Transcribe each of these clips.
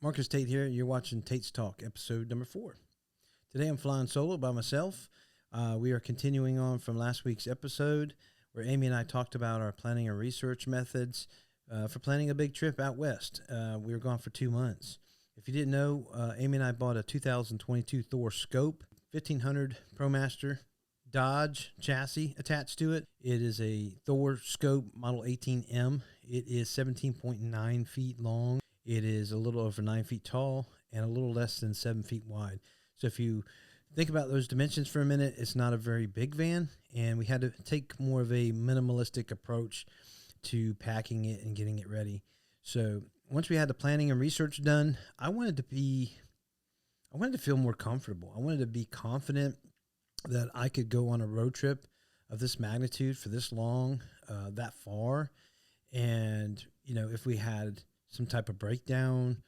Marcus Tate here. You're watching Tates Talk, episode number 4. Today I'm flying solo by myself. We are continuing on from last week's episode where Amy and I talked about our planning and research methods for planning a big trip out west. We were gone for 2 months. If you didn't know, Amy and I bought a 2022 Thor Scope, 1500 ProMaster Dodge chassis attached to it. It is a Thor Scope Model 18M. It is 17.9 feet long. It is a little over 9 feet tall and a little less than 7 feet wide. So if you think about those dimensions for a minute, it's not a very big van, and we had to take more of a minimalistic approach to packing it and getting it ready. So once we had the planning and research done, I wanted to feel more comfortable. I wanted to be confident that I could go on a road trip of this magnitude for this long, that far. And, you know, if we had some type of breakdown,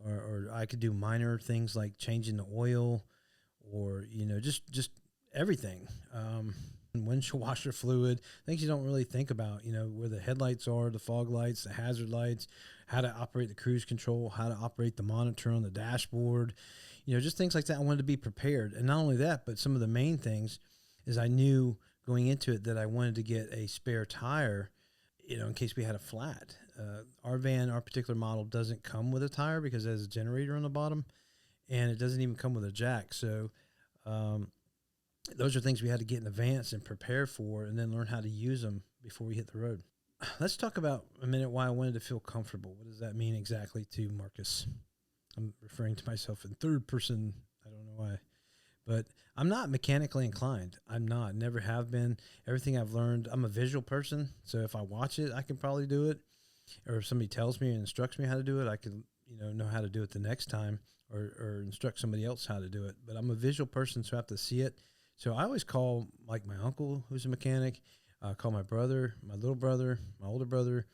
or I could do minor things like changing the oil, or, you know, just everything. Windshield washer fluid, things you don't really think about, you know, where the headlights are, the fog lights, the hazard lights, how to operate the cruise control, how to operate the monitor on the dashboard, you know, just things like that. I wanted to be prepared. And not only that, but some of the main things is I knew going into it that I wanted to get a spare tire, you know, in case we had a flat. Our van, our particular model, doesn't come with a tire because it has a generator on the bottom, and it doesn't even come with a jack. So those are things we had to get in advance and prepare for, and then learn how to use them before we hit the road. Let's talk about a minute why I wanted to feel comfortable. What does that mean exactly to Marcus? I'm referring to myself in third person. I don't know why. But I'm not mechanically inclined. I'm not. Never have been. Everything I've learned, I'm a visual person. So if I watch it, I can probably do it. Or if somebody tells me and instructs me how to do it, I can, you know how to do it the next time, or instruct somebody else how to do it. But I'm a visual person, so I have to see it. So I always call, like, my uncle, who's a mechanic. I call my brother, my little brother, my older brother.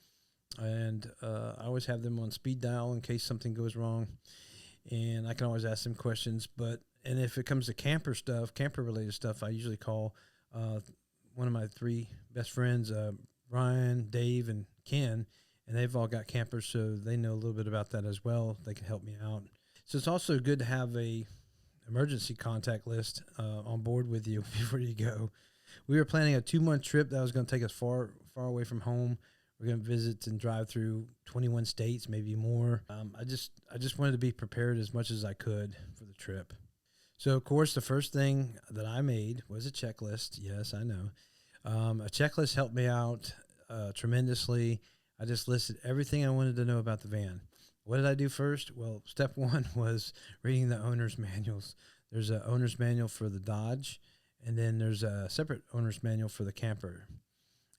And I always have them on speed dial in case something goes wrong. And I can always ask them questions. And if it comes to camper-related stuff, I usually call one of my 3 best friends, Brian, Dave, and Ken, and they've all got campers, so they know a little bit about that as well. They can help me out. So it's also good to have a emergency contact list on board with you before you go. We were planning a 2-month trip that was going to take us far away from home. We're going to visit and drive through 21 states, maybe more. I just wanted to be prepared as much as I could for the trip. So, of course, the first thing that I made was a checklist. Yes, I know. A checklist helped me out tremendously. I just listed everything I wanted to know about the van. What did I do first? Well, step 1 was reading the owner's manuals. There's an owner's manual for the Dodge, and then there's a separate owner's manual for the camper.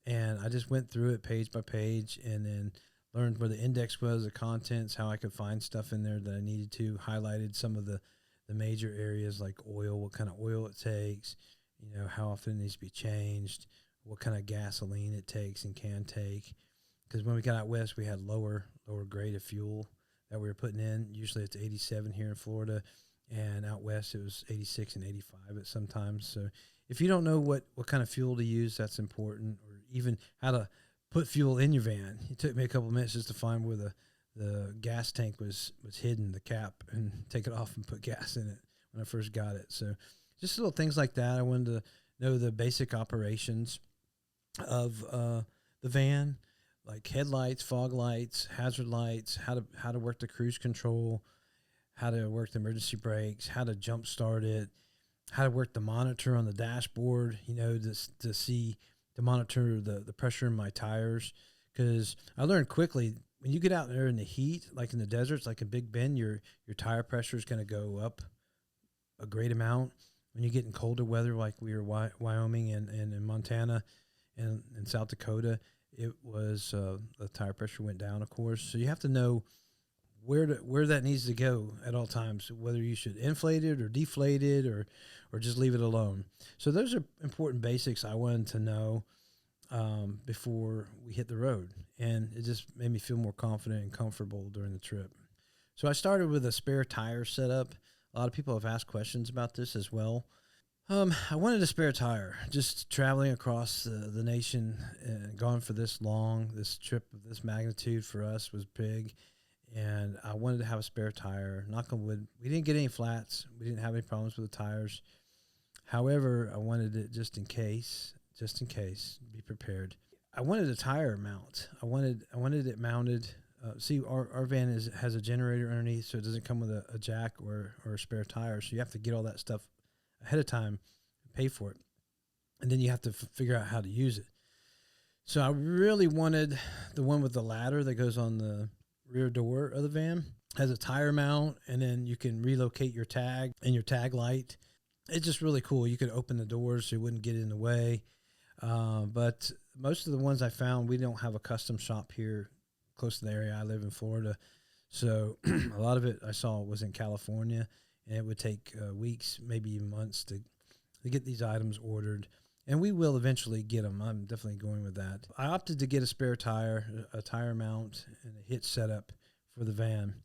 And I just went through it page by page, and then learned where the index was, the contents, how I could find stuff in there that I needed to. Highlighted some of the major areas like oil, what kind of oil it takes, you know, how often it needs to be changed, what kind of gasoline it takes and can take. Because when we got out west, we had lower grade of fuel that we were putting in. Usually it's 87 here in Florida, and out west it was 86 and 85 at some times. So if you don't know what kind of fuel to use, that's important, or even how to put fuel in your van. It took me a couple of minutes just to find where the gas tank was hidden, the cap, and take it off and put gas in it when I first got it. So just little things like that. I wanted to know the basic operations of the van, like headlights, fog lights, hazard lights, how to work the cruise control, how to work the emergency brakes, how to jump start it, how to work the monitor on the dashboard, you know, to monitor the pressure in my tires. Because I learned quickly, when you get out there in the heat, like in the deserts, like in Big Bend, your tire pressure is going to go up a great amount. When you get in colder weather, like we were Wyoming and in Montana and in South Dakota, it was the tire pressure went down, of course. So you have to know where that needs to go at all times, whether you should inflate it or deflate it or just leave it alone. So those are important basics I wanted to know before we hit the road, and it just made me feel more confident and comfortable during the trip. So I started with a spare tire setup. A lot of people have asked questions about this as well. I wanted a spare tire. Just traveling across the nation and gone for this long, this trip of this magnitude for us was big. and I wanted to have a spare tire. Knock on wood, we didn't get any flats. We didn't have any problems with the tires. However, I wanted it just in case, be prepared. I wanted a tire mount. I wanted it mounted. See, our van has a generator underneath, so it doesn't come with a jack or a spare tire. So you have to get all that stuff ahead of time, pay for it, and then you have to figure out how to use it. So I really wanted the one with the ladder that goes on the rear door of the van. Has a tire mount, and then you can relocate your tag and your tag light. It's just really cool. You could open the doors so it wouldn't get in the way. But most of the ones I found, we don't have a custom shop here close to the area. I live in Florida. So a lot of it I saw was in California, and it would take weeks, maybe even months to get these items ordered. And we will eventually get them. I'm definitely going with that. I opted to get a spare tire, a tire mount, and a hitch setup for the van.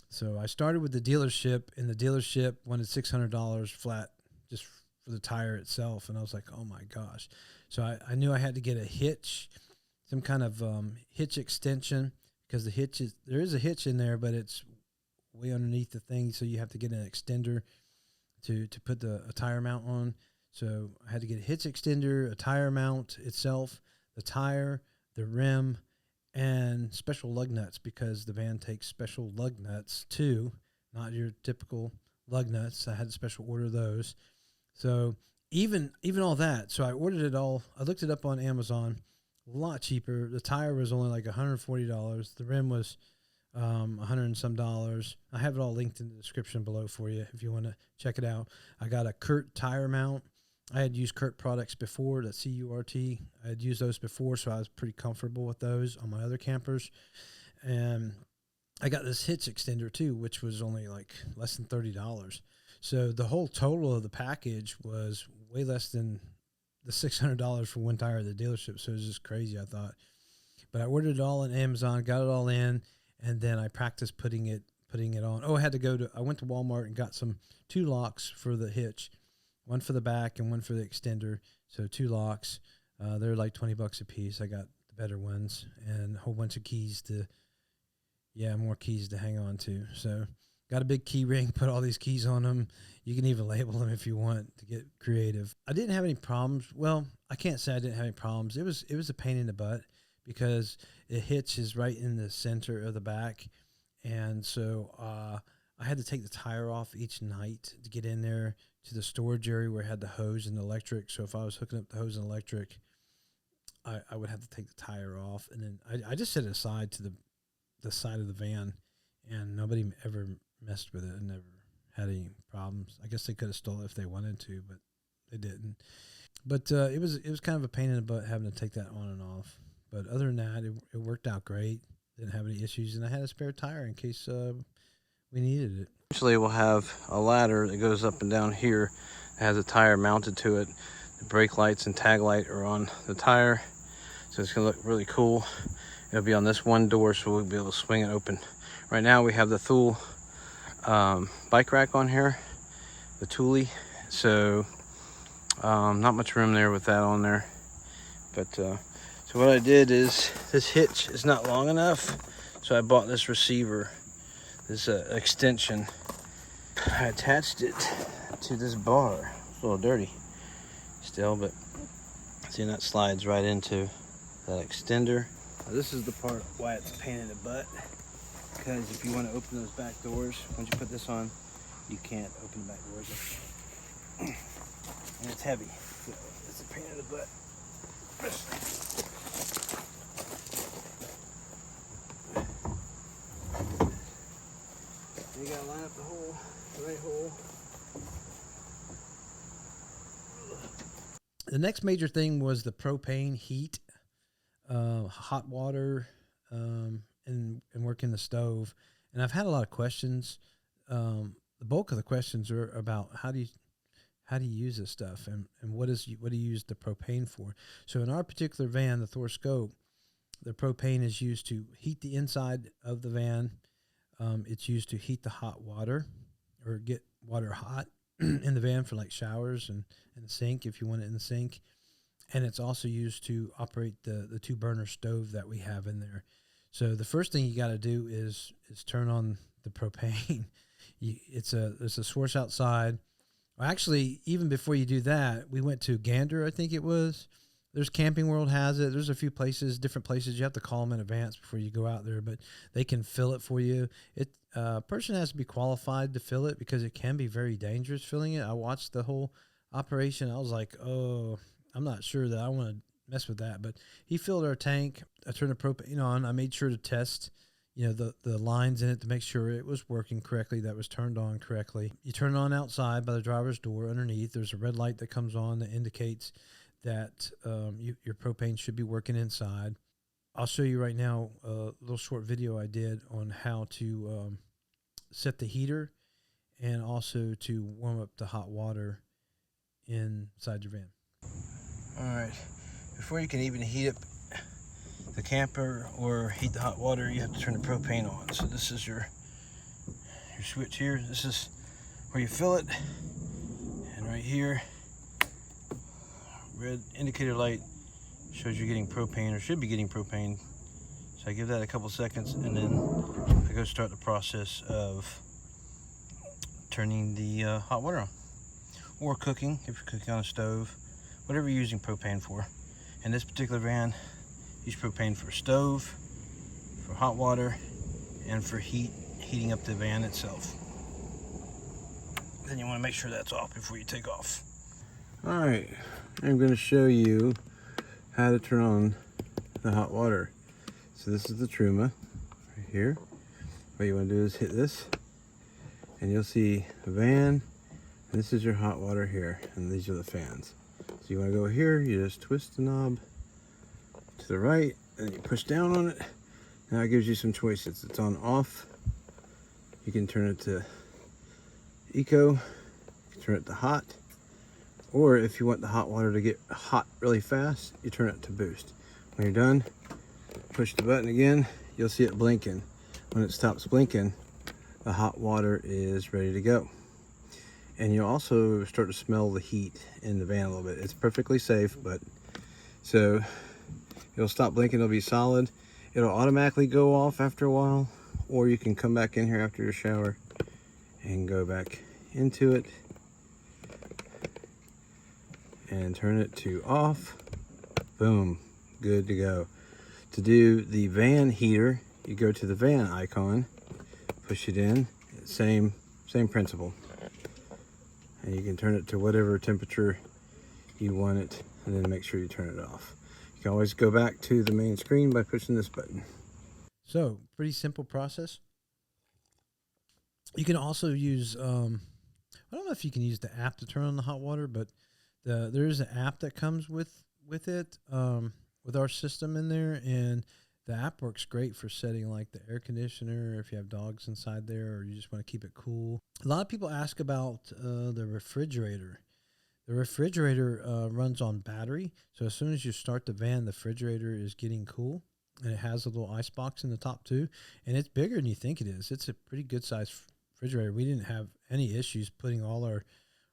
So I started with the dealership, and the dealership wanted $600 flat just for the tire itself. And I was like, oh my gosh. So I knew I had to get a hitch, some kind of hitch extension, because there is a hitch in there, but it's way underneath the thing. So you have to get an extender to put a tire mount on. So I had to get a hitch extender, a tire mount itself, the tire, the rim, and special lug nuts, because the van takes special lug nuts too, not your typical lug nuts. I had to special order those. So even all that. So I ordered it all. I looked it up on Amazon, a lot cheaper. The tire was only like $140. The rim was $100 and some dollars. I have it all linked in the description below for you if you want to check it out. I got a Curt tire mount. I had used Curt products before, that C-U-R-T. I had used those before, so I was pretty comfortable with those on my other campers. And I got this hitch extender too, which was only like less than $30. So the whole total of the package was way less than the $600 for one tire at the dealership. So it was just crazy, I thought. But I ordered it all on Amazon, got it all in, and then I practiced putting it on. Oh, I went to Walmart and got 2 locks for the hitch. One for the back and one for the extender. So 2 locks. They're like $20 a piece. I got the better ones and a whole bunch of more keys to hang on to. So got a big key ring, put all these keys on them. You can even label them if you want to get creative. I didn't have any problems. Well, I can't say I didn't have any problems. It was a pain in the butt because the hitch is right in the center of the back. And so I had to take the tire off each night to get in there to the storage area where it had the hose and the electric. So if I was hooking up the hose and electric, I would have to take the tire off. And then I just set it aside to the side of the van, and nobody ever messed with it and never had any problems. I guess they could have stole it if they wanted to, but they didn't. But it was kind of a pain in the butt having to take that on and off. But other than that, it worked out great. Didn't have any issues, and I had a spare tire in case we needed it. Eventually, we'll have a ladder that goes up and down here. It has a tire mounted to it. The brake lights and tag light are on the tire, so it's gonna look really cool. It'll be on this one door, so we'll be able to swing it open. Right now, we have the Thule bike rack on here, the Thule. So not much room there with that on there. But so what I did is, this hitch is not long enough, so I bought this receiver. This extension. I attached it to this bar. It's a little dirty still, but see, that slides right into that extender. Now, this is the part why it's a pain in the butt, because if you want to open those back doors, once you put this on, you can't open the back doors. And it's heavy, so it's a pain in the butt. You gotta line up the right hole. The next major thing was the propane heat, hot water, and working the stove. And I've had a lot of questions. The bulk of the questions are about how do you use this stuff, and what do you use the propane for? So in our particular van, the Thor Scope, the propane is used to heat the inside of the van. It's used to heat the hot water, or get water hot in the van for like showers and the sink if you want it in the sink. And it's also used to operate the 2-burner stove that we have in there. So the first thing you got to do is turn on the propane. There's a source outside. Well, actually, even before you do that, we went to Gander, I think it was. There's Camping World has it. There's a few places, different places. You have to call them in advance before you go out there, but they can fill it for you. A person has to be qualified to fill it because it can be very dangerous filling it. I watched the whole operation. I was like, oh, I'm not sure that I want to mess with that. But he filled our tank. I turned the propane on. I made sure to test, the lines in it to make sure it was working correctly, that was turned on correctly. You turn it on outside by the driver's door underneath. There's a red light that comes on that indicates that your propane should be working inside. I'll show you right now a little short video I did on how to set the heater and also to warm up the hot water inside your van. All right, before you can even heat up the camper or heat the hot water, you have to turn the propane on. So this is your switch here. This is where you fill it, and right here, red indicator light shows you're getting propane or should be getting propane. So I give that a couple seconds, and then I go start the process of turning the hot water on, or cooking if you're cooking on a stove, whatever you're using propane for. In this particular van, use propane for stove, for hot water, and for heating up the van itself. Then you want to make sure that's off before you take off. All right, I'm going to show you how to turn on the hot water. So this is the Truma right here. What you want to do is hit this, and you'll see a van, and this is your hot water here, and these are the fans. So you want to go here, you just twist the knob to the right, and you push down on it. Now it gives you some choices. It's on off. You can turn it to eco, you can turn it to hot, or if you want the hot water to get hot really fast, you turn it to boost. When you're done, push the button again, you'll see it blinking. When it stops blinking, the hot water is ready to go. And you'll also start to smell the heat in the van a little bit. It's perfectly safe, but so it'll stop blinking, it'll be solid. It'll automatically go off after a while, or you can come back in here after your shower and go back into it and turn it to off. Boom, good to go. To do the van heater, you go to the van icon, push it in, same principle. And you can turn it to whatever temperature you want it, and then make sure you turn it off. You can always go back to the main screen by pushing this button. So, pretty simple process. You can also use, I don't know if you can use the app to turn on the hot water, but there is an app that comes with it, with our system in there, and the app works great for setting like the air conditioner, if you have dogs inside there, or you just want to keep it cool. A lot of people ask about the refrigerator. The refrigerator runs on battery, so as soon as you start the van, the refrigerator is getting cool, and it has a little ice box in the top too, and it's bigger than you think it is. It's a pretty good sized refrigerator. We didn't have any issues putting all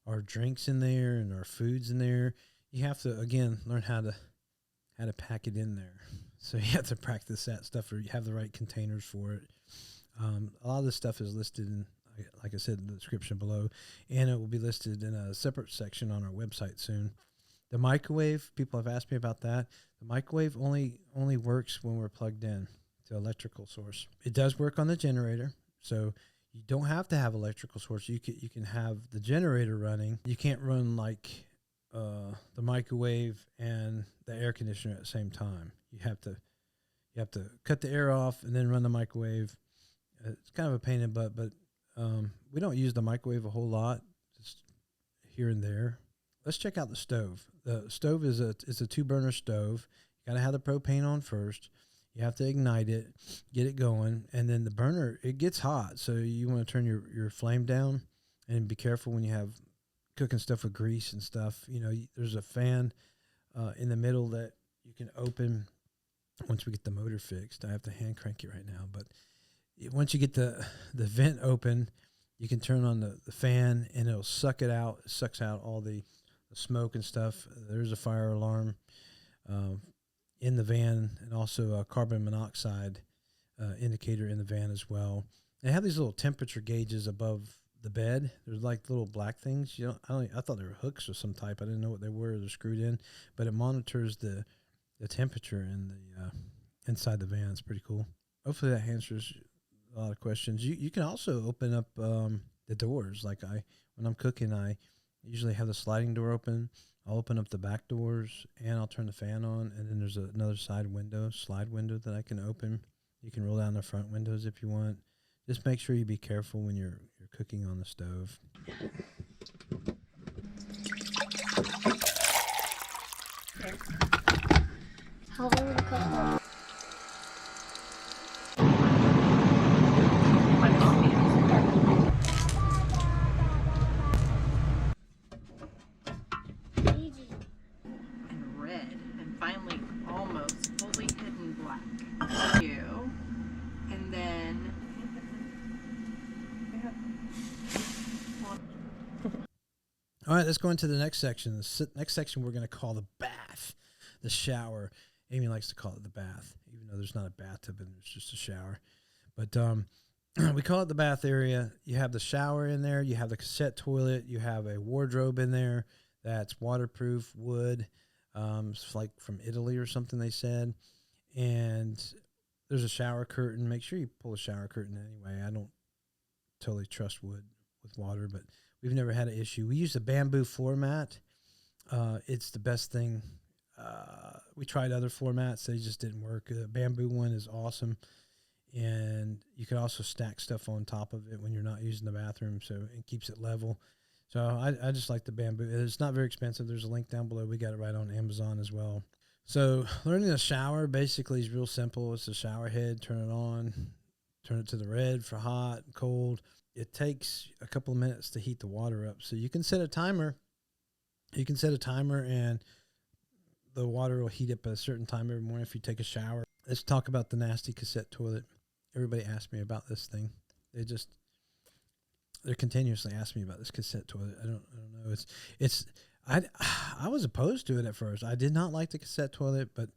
our drinks in there and our foods in there. You have to, again, learn how to pack it in there. So you have to practice that stuff, or you have the right containers for it. A lot of this stuff is listed in, like I said, in the description below, and it will be listed in a separate section on our website soon. The microwave, people have asked me about that. The microwave only works when we're plugged in to electrical source. It does work on the generator, so you don't have to have electrical source. You can have the generator running. You can't run like the microwave and the air conditioner at the same time. You have to cut the air off and then run the microwave. It's kind of a pain in the butt, but we don't use the microwave a whole lot, just here and there. Let's check out the stove. The stove is a 2-burner stove. You got to have the propane on first. You have to ignite it, get it going, and then the burner, it gets hot, so you want to turn your flame down, and be careful when you have cooking stuff with grease and stuff. There's a fan in the middle that you can open once we get the motor fixed. I have to hand crank it right now, but once you get the vent open, you can turn on the fan, and it'll suck it out. It sucks out all the smoke and stuff. There's a fire alarm in the van, and also carbon monoxide indicator in the van as well. They have these little temperature gauges above the bed. There's like little black things. I thought they were hooks or some type. I didn't know what they were. They're screwed in, but it monitors the temperature in the inside the van. It's pretty cool. Hopefully that answers a lot of questions. You can also open up the doors. Like when I'm cooking, I usually have the sliding door open. I'll open up the back doors and I'll turn the fan on. And then there's another slide window that I can open. You can roll down the front windows if you want. Just make sure you be careful when you're cooking on the stove. How long will it cook? And red, and finally almost fully hidden black. And then All right, let's go into the next section. The next section we're going to call the bath, the shower. Amy likes to call it the bath, even though there's not a bathtub and there's just a shower. But we call it the bath area. You have the shower in there. You have the cassette toilet. You have a wardrobe in there that's waterproof wood. It's like from Italy or something, they said. And there's a shower curtain. Make sure you pull a shower curtain anyway. I don't totally trust wood with water, but we've never had an issue. We use a bamboo floor mat. It's the best thing. We tried other floor mats. They just didn't work. The bamboo one is awesome. And you can also stack stuff on top of it when you're not using the bathroom, so it keeps it level. So I just like the bamboo. It's not very expensive. There's a link down below. We got it right on Amazon as well. So learning to shower basically is real simple. It's a shower head. Turn it on. Turn it to the red for hot, cold. It takes a couple of minutes to heat the water up. So you can set a timer. You can set a timer and the water will heat up at a certain time every morning if you take a shower. Let's talk about the nasty cassette toilet. Everybody asks me about this thing. They're continuously asking me about this cassette toilet. I don't know. I was opposed to it at first. I did not like the cassette toilet, but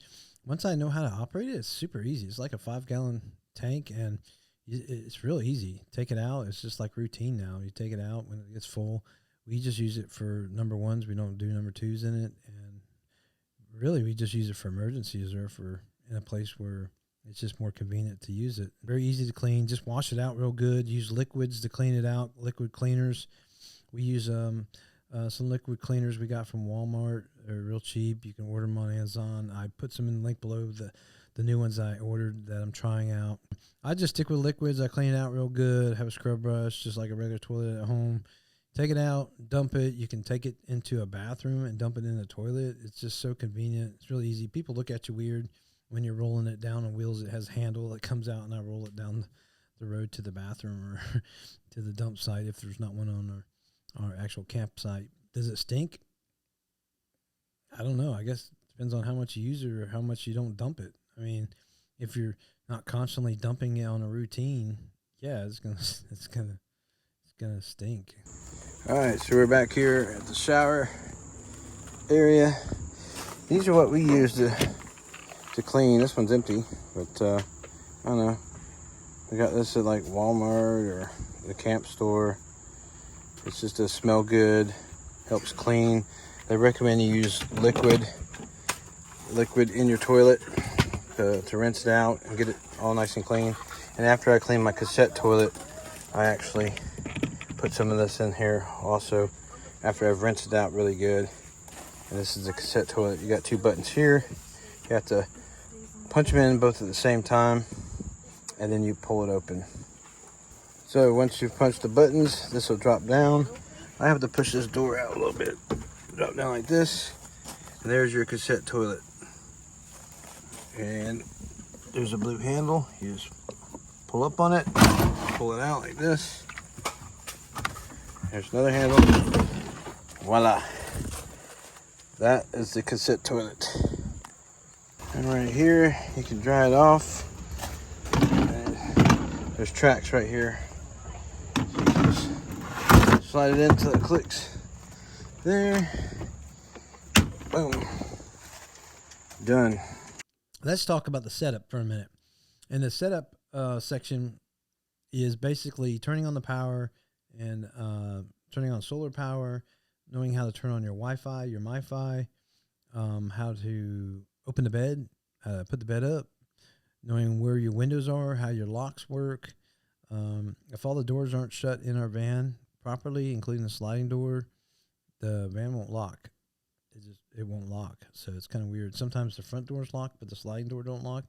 once I know how to operate it, it's super easy. It's like a 5-gallon tank and it's real easy. Take it out. It's just like routine now. You take it out when it gets full. We just use it for number ones. We don't do number twos in it. And really, we just use it for emergencies or for in a place where it's just more convenient to use it. Very easy to clean. Just wash it out real good. Use liquids to clean it out, liquid cleaners. We use some liquid cleaners we got from Walmart. They're real cheap. You can order them on Amazon. I put some in the link below, the new ones I ordered that I'm trying out. I just stick with liquids. I clean it out real good. Have a scrub brush, just like a regular toilet at home. Take it out, dump it. You can take it into a bathroom and dump it in the toilet. It's just so convenient. It's really easy. People look at you weird when you're rolling it down on wheels. It has a handle that comes out, and I roll it down the road to the bathroom or to the dump site if there's not one on our actual campsite. Does it stink? I don't know. I guess it depends on how much you use it or how much you don't dump it. I mean, if you're not constantly dumping it on a routine, yeah, it's gonna stink. All right, so we're back here at the shower area. These are what we use to clean. This one's empty, but I don't know. We got this at like Walmart or the camp store. It's just to smell good, helps clean. They recommend you use liquid in your toilet to rinse it out and get it all nice and clean. And after I clean my cassette toilet, I actually put some of this in here also after I've rinsed it out really good. And this is the cassette toilet. You got 2 buttons here. You have to punch them in both at the same time, and then you pull it open. So once you've punched the buttons, this will drop down. I have to push this door out a little bit. Drop down like this, and there's your cassette toilet. And there's a blue handle. You just pull up on it, pull it out like this. There's another handle. Voila. That is the cassette toilet. And right here, you can dry it off. And there's tracks right here. So you can just slide it in until it clicks. There. Boom. Done. Let's talk about the setup for a minute. And the setup section is basically turning on the power and turning on solar power, knowing how to turn on your Wi-Fi, your MiFi, how to open the bed, put the bed up, knowing where your windows are, how your locks work. If all the doors aren't shut in our van properly, including the sliding door, the van won't lock. It won't lock. So it's kind of weird. Sometimes the front door's locked, but the sliding door don't lock.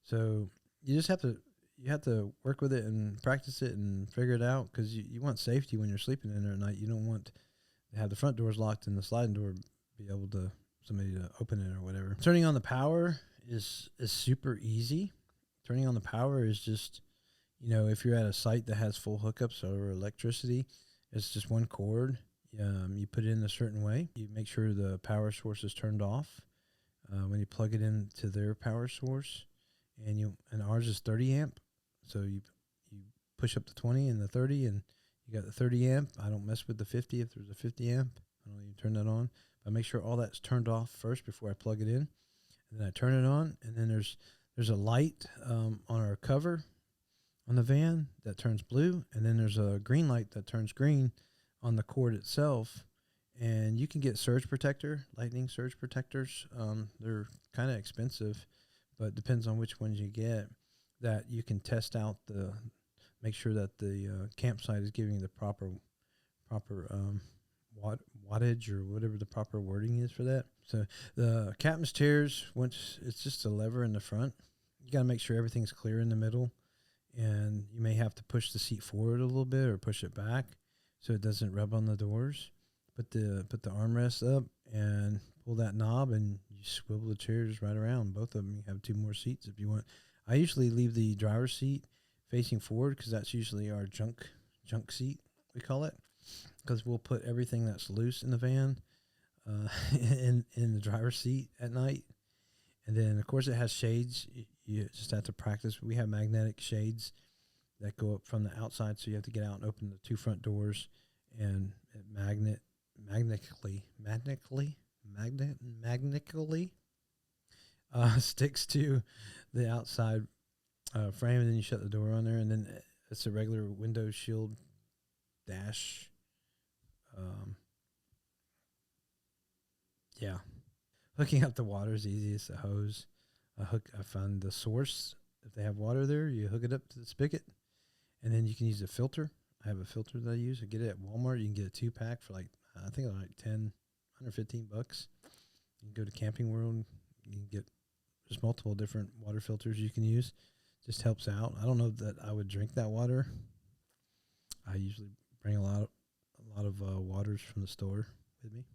So you just have to work with it and practice it and figure it out, because you want safety when you're sleeping in there at night. You don't want to have the front doors locked and the sliding door be able to somebody to open it or whatever. Turning on the power is super easy. Turning on the power is just, if you're at a site that has full hookups or electricity, it's just one cord. You put it in a certain way. You make sure the power source is turned off when you plug it into their power source, and ours is 30 amp. So you push up to 20 and the 30, and you got the 30 amp. I don't mess with the 50 if there's a 50 amp. I don't even turn that on. I make sure all that's turned off first before I plug it in, and then I turn it on. And then there's a light on our cover on the van that turns blue, and then there's a green light that turns green on the cord itself. And you can get lightning surge protectors. They're kind of expensive, but depends on which ones you get, that you can test out make sure that the campsite is giving you the proper wattage, or whatever the proper wording is for that. So the captain's chairs, once it's just a lever in the front, you got to make sure everything's clear in the middle, and you may have to push the seat forward a little bit or push it back so it doesn't rub on the doors. Put the armrest up and pull that knob, and you swivel the chairs right around. Both of them, you have 2 more seats if you want. I usually leave the driver's seat facing forward, because that's usually our junk seat, we call it, because we'll put everything that's loose in the van in the driver's seat at night. And then, of course, it has shades. You just have to practice. We have magnetic shades that go up from the outside, so you have to get out and open the 2 front doors, and it magnetically sticks to the outside frame, and then you shut the door on there, and then it's a regular window shield dash. Hooking up the water is easy. It's a hose. I found the source. If they have water there, you hook it up to the spigot, and then you can use a filter. I have a filter that I use. I get it at Walmart. You can get a 2-pack for I think like $10, $115. You can go to Camping World. You can get just multiple different water filters you can use. Just helps out. I don't know that I would drink that water. I usually bring a lot of waters from the store with me.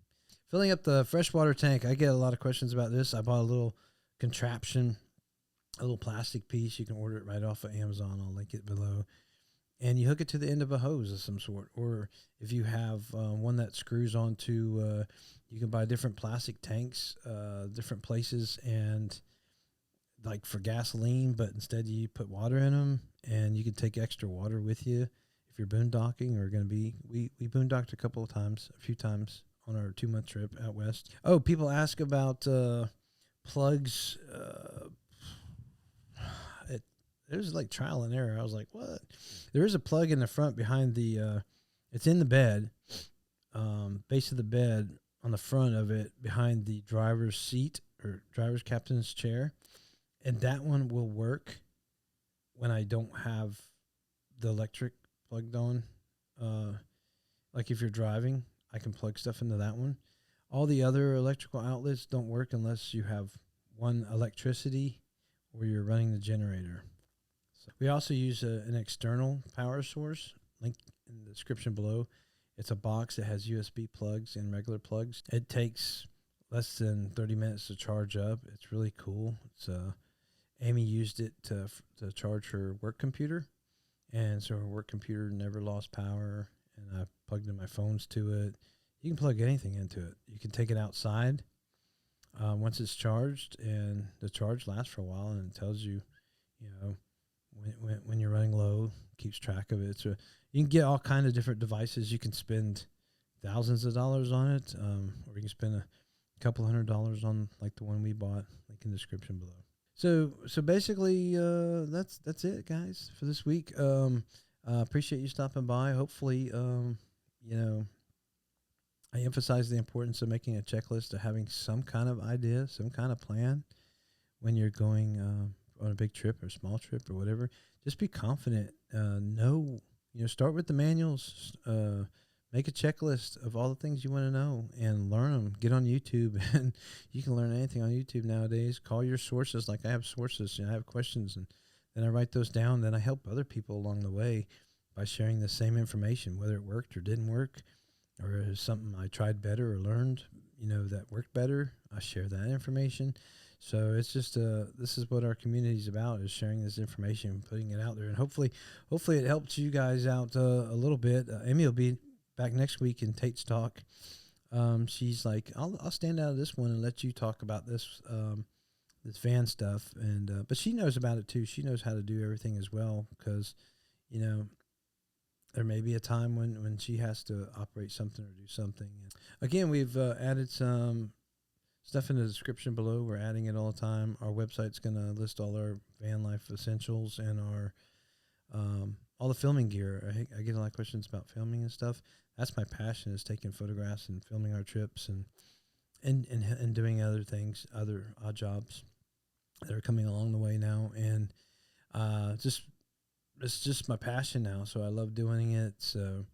Filling up the freshwater tank. I get a lot of questions about this. I bought a little contraption, a little plastic piece. You can order it right off of Amazon. I'll link it below. And you hook it to the end of a hose of some sort. Or if you have one that screws onto, you can buy different plastic tanks, different places, and like for gasoline, but instead you put water in them, and you can take extra water with you if you're boondocking or going to be. We boondocked a few times on our 2-month trip out west. Oh, people ask about plugs. There's like trial and error. I was like, what? There is a plug in the front behind the, it's in the bed, base of the bed, on the front of it, behind the driver's seat or driver's captain's chair. And that one will work when I don't have the electric plugged on. Like if you're driving, I can plug stuff into that one. All the other electrical outlets don't work unless you have one electricity or you're running the generator. So we also use an external power source, link in the description below. It's a box that has USB plugs and regular plugs. It takes less than 30 minutes to charge up. It's really cool. It's Amy used it to charge her work computer, and so her work computer never lost power, and I plugged in my phones to it. You can plug anything into it. You can take it outside once it's charged, and the charge lasts for a while, and it tells you, when you're running low, keeps track of it. So you can get all kind of different devices. You can spend thousands of dollars on it, or you can spend a couple $100 on like the one we bought, link in the description below. So basically, that's it, guys, for this week. Appreciate you stopping by. Hopefully, you know, I emphasize the importance of making a checklist, of having some kind of idea, some kind of plan when you're going on a big trip or small trip or whatever. Just be confident. Start with the manuals. Make a checklist of all the things you want to know and learn them. Get on YouTube, and you can learn anything on YouTube nowadays. Call your sources. Like I have sources, and I have questions, and then I write those down. Then I help other people along the way by sharing the same information, whether it worked or didn't work, or something I tried better or learned, that worked better. I share that information. So it's just this is what our community is about, is sharing this information and putting it out there. And hopefully it helps you guys out a little bit. Amy will be back next week in Tates Talk. She's like, I'll stand out of this one and let you talk about this this van stuff. And but she knows about it too. She knows how to do everything as well, because there may be a time when she has to operate something or do something. And again, we've added some stuff in the description below. We're adding it all the time. Our website's going to list all our van life essentials and our all the filming gear. I get a lot of questions about filming and stuff. That's my passion, is taking photographs and filming our trips and doing other things, other odd jobs that are coming along the way now. And it's just my passion now, so I love doing it. So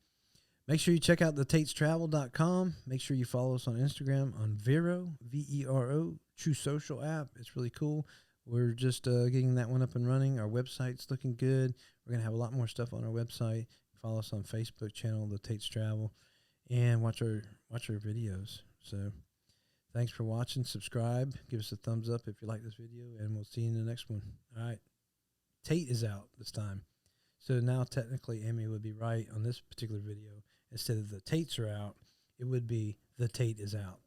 make sure you check out the TatesTravel.com. Make sure you follow us on Instagram on Vero, Vero, True Social app. It's really cool. We're just getting that one up and running. Our website's looking good. We're going to have a lot more stuff on our website. Follow us on Facebook channel, the Tates Travel, and watch our videos. So thanks for watching. Subscribe. Give us a thumbs up if you like this video, and we'll see you in the next one. All right. Tate is out this time. So now technically Amy would be right on this particular video. Instead of the Tates are out, it would be the Tate is out.